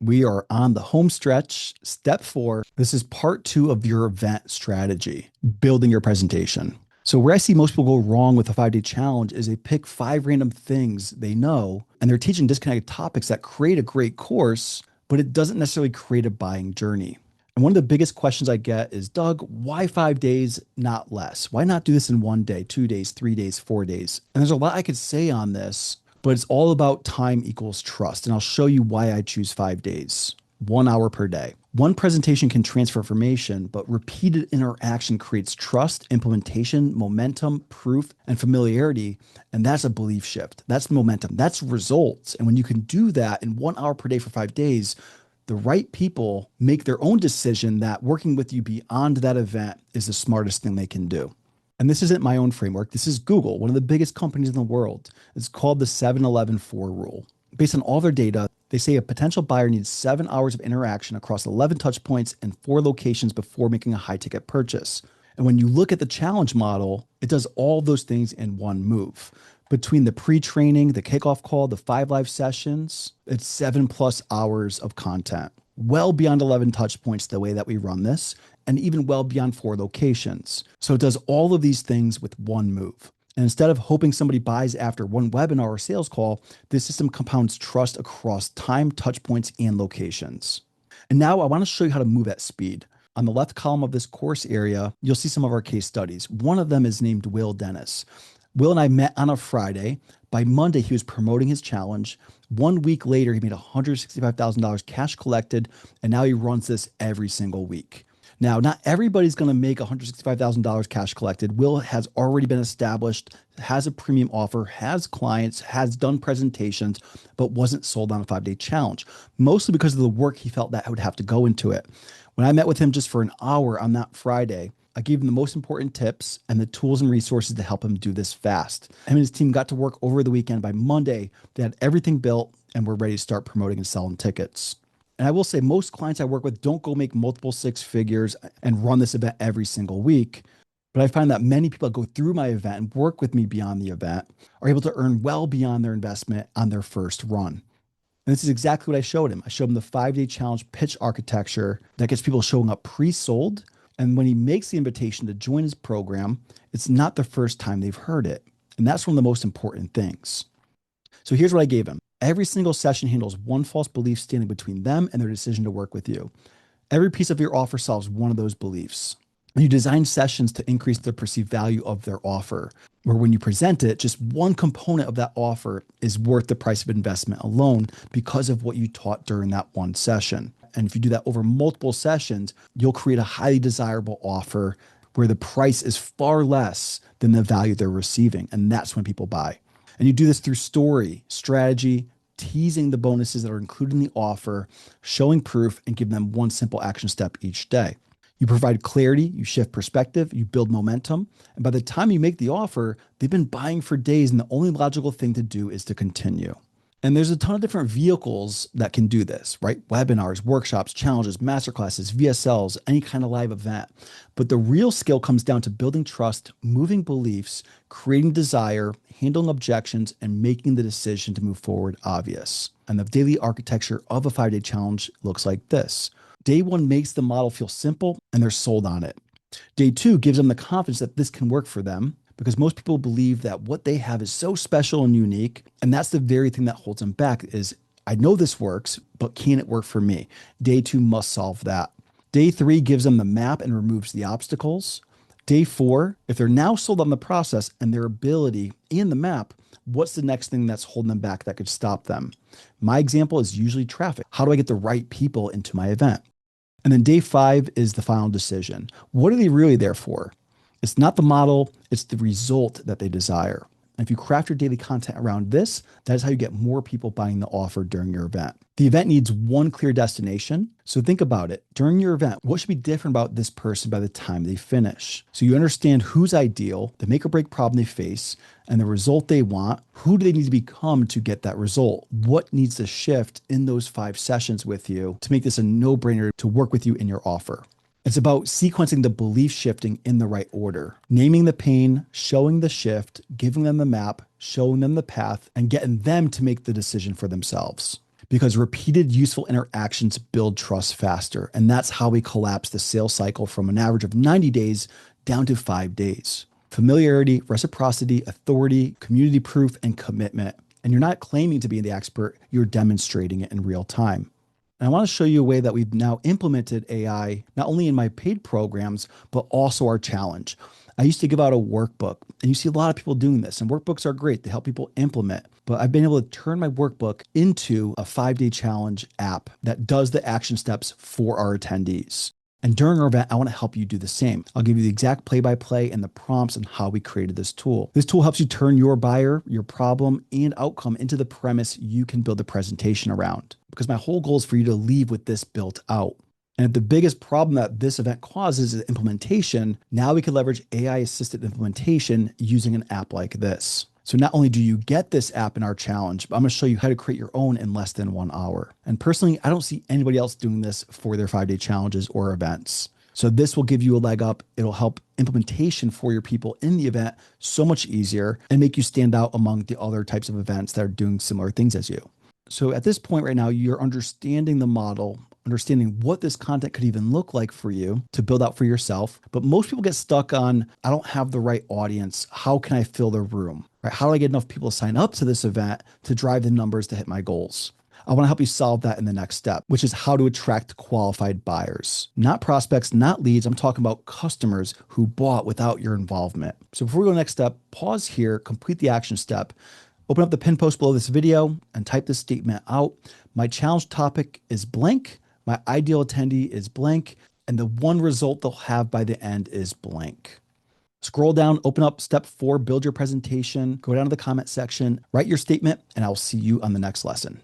We are on the home stretch. Step 4. This is part 2 of your event strategy, building your presentation. So where I see most people go wrong with a 5-day challenge is they pick 5 random things they know, and they're teaching disconnected topics that create a great course, but it doesn't necessarily create a buying journey. And one of the biggest questions I get is, Doug, why 5 days, not less? Why not do this in 1 day, 2 days, 3 days, 4 days? And there's a lot I could say on this, but it's all about time equals trust. And I'll show you why I choose 5 days, 1 hour per day. One presentation can transfer information, but repeated interaction creates trust, implementation, momentum, proof, and familiarity. And that's a belief shift. That's momentum. That's results. And when you can do that in 1 hour per day for 5 days, the right people make their own decision that working with you beyond that event is the smartest thing they can do. And this isn't my own framework. This is Google, one of the biggest companies in the world. It's called the 7-11-4 rule. Based on all their data, they say a potential buyer needs 7 hours of interaction across 11 touch points and 4 locations before making a high ticket purchase. And when you look at the challenge model, it does all those things in one move. Between the pre-training, the kickoff call, the 5 live sessions, it's 7+ hours of content, well beyond 11 touch points the way that we run this, and even well beyond 4 locations. So it does all of these things with one move. And instead of hoping somebody buys after one webinar or sales call, this system compounds trust across time, touch points, and locations. And now I want to show you how to move at speed. On the left column of this course area, you'll see some of our case studies. One of them is named Will Dennis. Will and I met on a Friday. By Monday, he was promoting his challenge. 1 week later, he made $165,000 cash collected, and now he runs this every single week. Now, not everybody's going to make $165,000 cash collected. Will has already been established, has a premium offer, has clients, has done presentations, but wasn't sold on a 5-day challenge, mostly because of the work he felt that would have to go into it. When I met with him just for an hour on that Friday, I gave him the most important tips and the tools and resources to help him do this fast. Him and his team got to work over the weekend. By Monday, they had everything built and were ready to start promoting and selling tickets. And I will say most clients I work with don't go make multiple 6 figures and run this event every single week. But I find that many people that go through my event and work with me beyond the event are able to earn well beyond their investment on their first run. And this is exactly what I showed him. I showed him the 5-day challenge pitch architecture that gets people showing up pre-sold. And when he makes the invitation to join his program, it's not the first time they've heard it. And that's one of the most important things. So here's what I gave him. Every single session handles one false belief standing between them and their decision to work with you. Every piece of your offer solves one of those beliefs. And you design sessions to increase the perceived value of their offer, where when you present it, just one component of that offer is worth the price of investment alone because of what you taught during that one session. And if you do that over multiple sessions, you'll create a highly desirable offer where the price is far less than the value they're receiving. And that's when people buy. And you do this through story, strategy, teasing the bonuses that are included in the offer, showing proof, and giving them one simple action step each day. You provide clarity, you shift perspective, you build momentum. And by the time you make the offer, they've been buying for days, and the only logical thing to do is to continue. And there's a ton of different vehicles that can do this, right? Webinars, workshops, challenges, masterclasses, VSLs, any kind of live event. But the real skill comes down to building trust, moving beliefs, creating desire, handling objections, and making the decision to move forward obvious. And the daily architecture of a 5-day challenge looks like this. Day 1 makes the model feel simple and they're sold on it. Day 2 gives them the confidence that this can work for them, because most people believe that what they have is so special and unique. And that's the very thing that holds them back is, I know this works, but can it work for me? Day 2 must solve that. Day 3 gives them the map and removes the obstacles. Day 4, if they're now sold on the process and their ability and the map, what's the next thing that's holding them back that could stop them? My example is usually traffic. How do I get the right people into my event? And then day 5 is the final decision. What are they really there for? It's not the model, it's the result that they desire. And if you craft your daily content around this, that is how you get more people buying the offer during your event. The event needs one clear destination. So think about it. During your event, what should be different about this person by the time they finish? So you understand who's ideal, the make or break problem they face, and the result they want. Who do they need to become to get that result? What needs to shift in those 5 sessions with you to make this a no-brainer to work with you in your offer? It's about sequencing the belief shifting in the right order, naming the pain, showing the shift, giving them the map, showing them the path, and getting them to make the decision for themselves. because repeated useful interactions build trust faster. And that's how we collapse the sales cycle from an average of 90 days down to 5 days. Familiarity, reciprocity, authority, community proof, and commitment. And you're not claiming to be the expert, you're demonstrating it in real time. And I want to show you a way that we've now implemented AI, not only in my paid programs, but also our challenge. I used to give out a workbook, and you see a lot of people doing this, and workbooks are great. They help people implement. But I've been able to turn my workbook into a 5 day challenge app that does the action steps for our attendees. And during our event, I want to help you do the same. I'll give you the exact play by play and the prompts and how we created this tool. This tool helps you turn your buyer, your problem, and outcome into the premise you can build a presentation around. Because my whole goal is for you to leave with this built out. And if the biggest problem that this event causes is implementation, now we can leverage AI assisted implementation using an app like this. So not only do you get this app in our challenge, but I'm going to show you how to create your own in less than 1 hour. And personally, I don't see anybody else doing this for their 5 day challenges or events. So this will give you a leg up. It'll help implementation for your people in the event so much easier and make you stand out among the other types of events that are doing similar things as you. So at this point right now, you're understanding the model, understanding what this content could even look like for you to build out for yourself. But most people get stuck on, I don't have the right audience. How can I fill the room? Right? How do I get enough people to sign up to this event to drive the numbers to hit my goals? I want to help you solve that in the next step, which is how to attract qualified buyers, not prospects, not leads. I'm talking about customers who bought without your involvement. So before we go to the next step, pause here, complete the action step. Open up the pin post below this video and type this statement out. My challenge topic is blank. My ideal attendee is blank. And the one result they'll have by the end is blank. Scroll down, open up step 4, build your presentation, go down to the comment section, write your statement, and I'll see you on the next lesson.